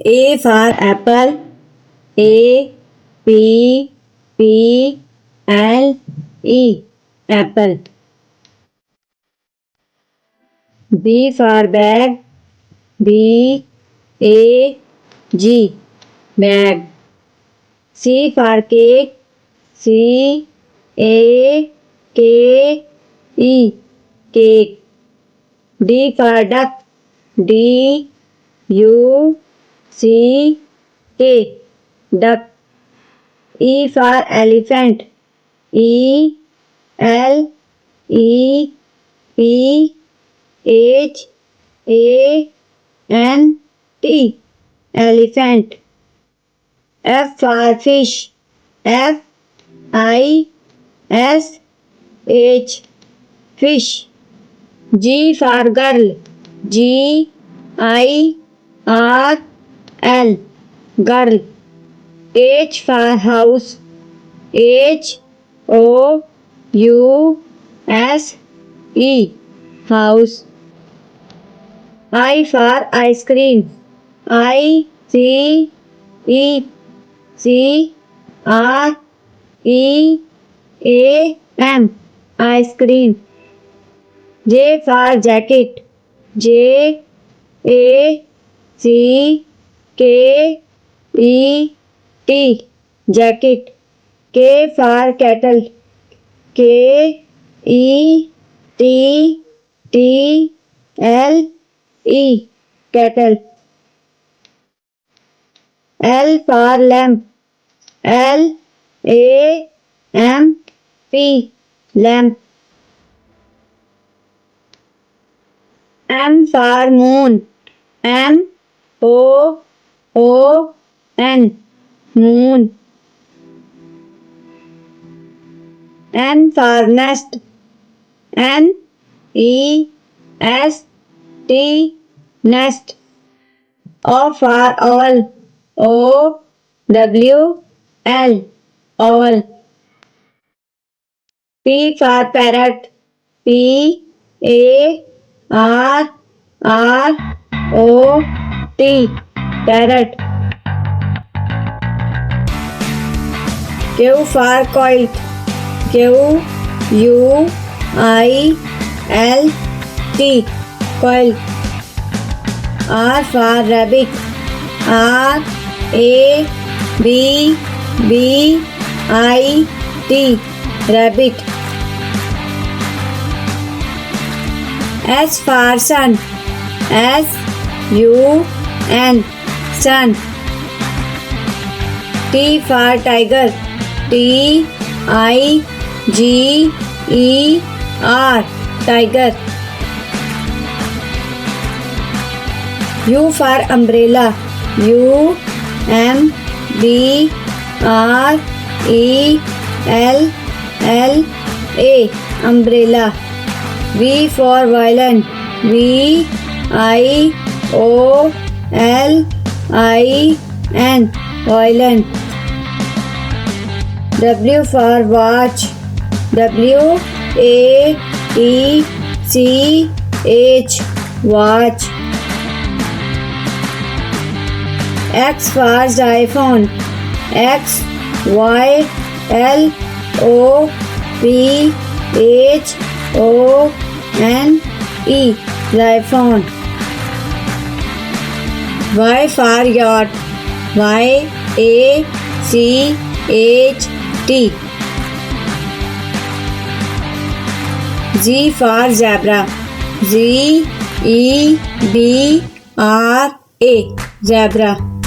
A for apple. A P P L E apple. B for bag. B A G bag. C for cake. C A K E cake. D for duck. D U C K duck. E for elephant. E L E P H A N T elephant. F for fish. F I S H fish. G for girl. G I R L girl. H for house. H O U S E house. I for ice cream. I C E C R E A M ice cream. J for jacket. J A C K E T jacket. K for kettle. K E T T L E kettle. L for lamp. L A M P lamp. M for moon. M O O N moon. N for nest. N E S T nest. O for owl. O W L owl. P for parrot. P A R R O T parrot. Q for kite. Q U I L T quilt. R for rabbit. R A B B I T rabbit. S for sun. S U N sun. T for tiger. T I G E R tiger. U for umbrella. U M B R E L L A umbrella. V for violin. V I O L I N violin. W for watch. W A T C H watch. X for xylophone. X Y L O P H O N E xylophone. Y for yacht. Y A C H T. Z for zebra. Z E B R A zebra.